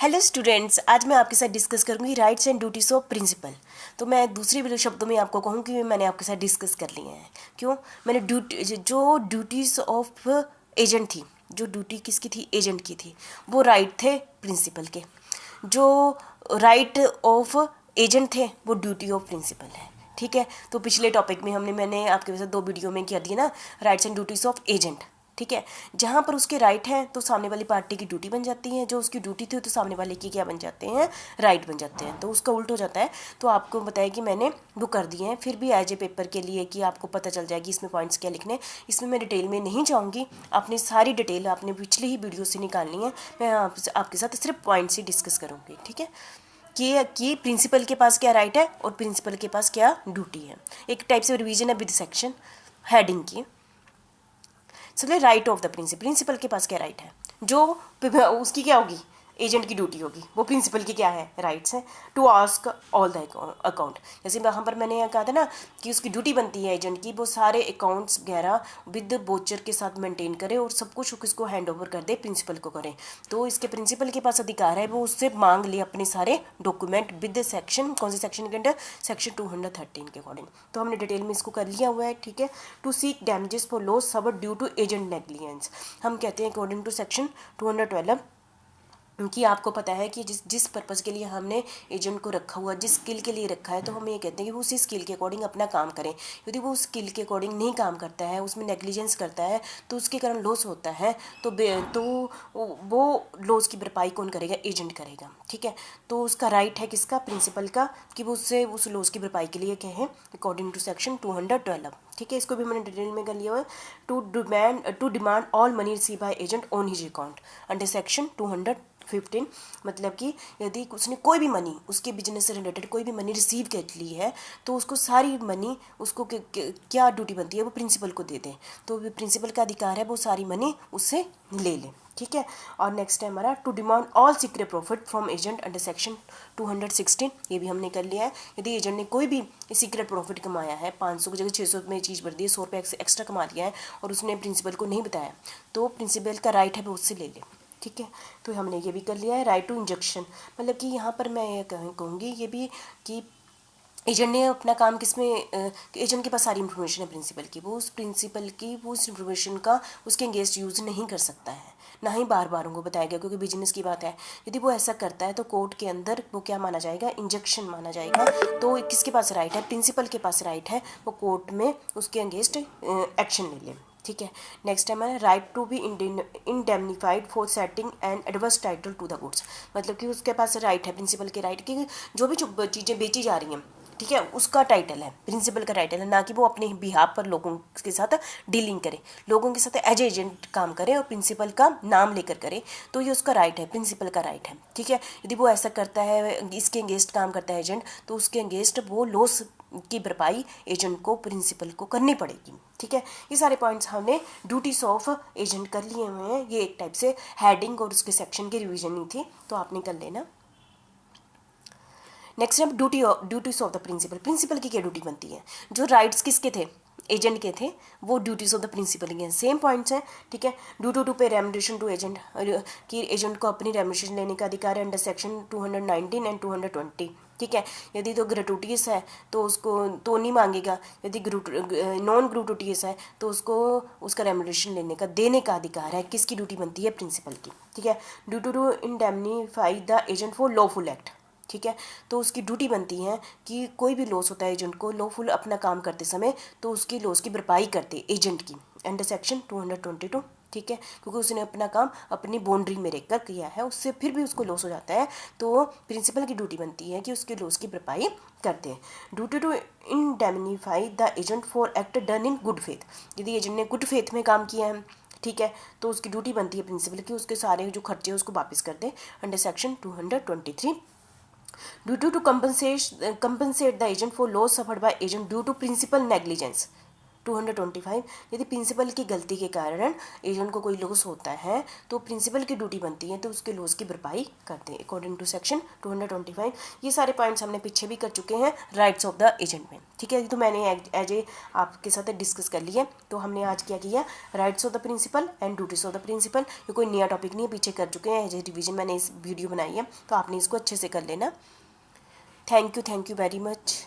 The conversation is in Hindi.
हेलो स्टूडेंट्स, आज मैं आपके साथ डिस्कस करूंगी rights and duties of principal. तो मैं दूसरे शब्दों में आपको कहूँ कि मैंने आपके साथ डिस्कस कर लिए हैं। क्यों? मैंने ड्यूटीज़ ऑफ एजेंट थी, जो ड्यूटी किसकी थी? एजेंट की थी। वो राइट थे प्रिंसिपल के। जो राइट ऑफ एजेंट थे वो ड्यूटी ऑफ प्रिंसिपल है। ठीक है, तो पिछले टॉपिक में मैंने आपके वैसे 2 वीडियो में क्या दिया ना, rights and duties of agent. ठीक है, जहाँ पर उसके राइट हैं तो सामने वाली पार्टी की ड्यूटी बन जाती है, जो उसकी ड्यूटी थी तो सामने वाले की क्या बन जाते हैं? राइट बन जाते हैं। तो उसका उल्ट हो जाता है। तो आपको बताया कि मैंने वो कर दिए हैं, फिर भी एज ए पेपर के लिए कि आपको पता चल जाएगी इसमें पॉइंट्स क्या लिखने। इसमें मैं डिटेल में नहीं जाऊँगी, आपने सारी डिटेल आपने पिछली ही वीडियो से निकालनी है। मैं आपके साथ सिर्फ पॉइंट्स ही डिस्कस करूँगी। ठीक है, कि प्रिंसिपल के पास क्या राइट है और प्रिंसिपल के पास क्या ड्यूटी है। एक टाइप से रिवीजन है विद सेक्शन हेडिंग की। सबसे राइट ऑफ द प्रिंसिपल के पास क्या राइट है? जो उसकी क्या होगी? एजेंट की ड्यूटी होगी। वो प्रिंसिपल की क्या है? राइट्स हैं। To ask all the account. जैसे वहाँ पर मैंने कहा था ना कि उसकी ड्यूटी बनती है एजेंट की, वो सारे अकाउंट्स वगैरह विद बोचर के साथ मेंटेन करे और सब कुछ किसको हैंड ओवर कर दे? प्रिंसिपल को करे। तो इसके प्रिंसिपल के पास अधिकार है, वो उससे मांग ले अपने सारे डॉक्यूमेंट विद सेक्शन, कौन से सेक्शन के अंडर? सेक्शन 213 के अकॉर्डिंग। तो हमने डिटेल में इसको कर लिया हुआ है। ठीक है, to seek damages for loss suffered due to agent negligence. हम कहते हैं अकॉर्डिंग टू सेक्शन 212 कि आपको पता है कि जिस पर्पज़ के लिए हमने एजेंट को रखा हुआ, जिस स्किल के लिए रखा है, तो हम ये कहते हैं कि वो उसी स्किल के अकॉर्डिंग अपना काम करें। यदि वो उस स्किल के अकॉर्डिंग नहीं काम करता है, उसमें नेग्लिजेंस करता है, तो उसके कारण लॉस होता है। तो वो लॉस की भरपाई कौन करेगा? एजेंट करेगा। ठीक है, तो उसका राइट है किसका? प्रिंसिपल का, कि वो उससे उस लॉस की भरपाई के लिए क्या है? According to section 212। ठीक है, इसको भी मैंने डिटेल में कर लिया हुआ है। To demand all money receive by agent on his account under section 215। मतलब कि यदि उसने कोई भी मनी, उसके बिजनेस से रिलेटेड कोई भी मनी रिसीव कर ली है, तो उसको सारी मनी, उसको क्या ड्यूटी बनती है? वो प्रिंसिपल को दे दें। तो प्रिंसिपल का अधिकार है वो सारी मनी उससे ले लें। ठीक है, और नेक्स्ट है हमारा to demand all secret profit from agent under section 216। ये भी हमने कर लिया है। यदि एजेंट ने कोई भी सीक्रेट प्रॉफिट कमाया है, 500 की जगह 600 में चीज़ बढ़ दी है, 100 रुपये एक्स्ट्रा कमा लिया है और उसने प्रिंसिपल को नहीं बताया, तो प्रिंसिपल का राइट है वो उससे ले ले। ठीक है, तो हमने ये भी कर लिया है। राइट टू इंजेक्शन, मतलब कि यहाँ पर मैं ये कहूँगी ये भी कि एजेंट ने अपना काम किसमें, एजेंट के पास सारी इन्फॉर्मेशन है प्रिंसिपल की, वो उस प्रिंसिपल की वो उस इन्फॉर्मेशन का उसके अगेंस्ट यूज़ नहीं कर सकता है, ना ही बार बार उनको बताया गया, क्योंकि बिजनेस की बात है। यदि वो ऐसा करता है तो कोर्ट के अंदर वो क्या माना जाएगा? इंजेक्शन माना जाएगा। तो किसके पास राइट है? प्रिंसिपल के पास राइट है, वो कोर्ट में उसके अगेंस्ट एक्शन ले ले। ठीक है, नेक्स्ट है हमारा right to be indemnified for setting and adverse title to the goods. मतलब कि उसके पास राइट है, प्रिंसिपल के राइट, कि जो भी चीज़ें बेची जा रही हैं, ठीक है, उसका टाइटल है, प्रिंसिपल का टाइटल है, ना कि वो अपने बिहाफ पर लोगों के साथ डीलिंग करे, लोगों के साथ एज एजेंट काम करे और प्रिंसिपल का नाम लेकर करे। तो ये उसका राइट है, प्रिंसिपल का राइट है। ठीक है, यदि वो ऐसा करता है, इसके अगेंस्ट काम करता है एजेंट, तो उसके अगेंस्ट वो लॉस की भरपाई एजेंट को, प्रिंसिपल को करनी पड़ेगी। ठीक है, ये सारे पॉइंट्स हमने ड्यूटीज ऑफ एजेंट कर लिए हुए हैं। ये एक टाइप से हेडिंग और उसके सेक्शन की रिवीजन ही थी, तो आपने कर लेना। नेक्स्ट है ड्यूटीज ऑफ द प्रिंसिपल की क्या ड्यूटी बनती है? जो राइट्स किसके थे? एजेंट के थे, वो ड्यूटीज ऑफ द प्रिंसिपल के हैं। सेम पॉइंट्स हैं। ठीक है, ड्यूटी टू पे रेमुनरेशन टू एजेंट, कि एजेंट को अपनी रेमुनरेशन लेने का अधिकार है अंडर सेक्शन 219 एंड 220। ठीक है, यदि तो ग्रेटुटियस है तो उसको तो नहीं मांगेगा, यदि नॉन ग्रेटुटियस है तो उसको उसका रेमुनरेशन लेने का, देने का अधिकार है। किसकी ड्यूटी बनती है? प्रिंसिपल की। ठीक है, duty to indemnify the agent for lawful act. ठीक है, तो उसकी ड्यूटी बनती है कि कोई भी लॉस होता है एजेंट को लॉफुल अपना काम करते समय, तो उसकी लॉस की भरपाई करते एजेंट की अंडर सेक्शन 222। ठीक है, क्योंकि उसने अपना काम अपनी बाउंड्री में रहकर किया है, उससे फिर भी उसको लॉस हो जाता है, तो प्रिंसिपल की ड्यूटी बनती है कि उसके लॉस की भरपाई करते हैं। Duty to indemnify the agent for act done in good faith. यदि एजेंट ने गुड फेथ में काम किया है, ठीक है, तो उसकी ड्यूटी बनती है प्रिंसिपल की, उसके सारे जो खर्चे उसको वापस कर दे under section 223। Duty to compensate the agent for loss suffered by agent due to principal negligence। 225, यदि प्रिंसिपल की गलती के कारण एजेंट को कोई लॉस होता है तो प्रिंसिपल की ड्यूटी बनती है तो उसके लॉस की भरपाई करते हैं अकॉर्डिंग टू सेक्शन 225। ये सारे पॉइंट्स हमने पीछे भी कर चुके हैं राइट्स ऑफ द एजेंट में, ठीक है। तो मैंने एज ए आपके साथ डिस्कस कर लिया। तो हमने आज क्या किया, rights of the principal and duties of the principal. ये कोई नया टॉपिक नहीं है, पीछे कर चुके हैं, एज ए रिविजन मैंने इस वीडियो बनाई है, तो आपने इसको अच्छे से कर लेना। Thank you very much.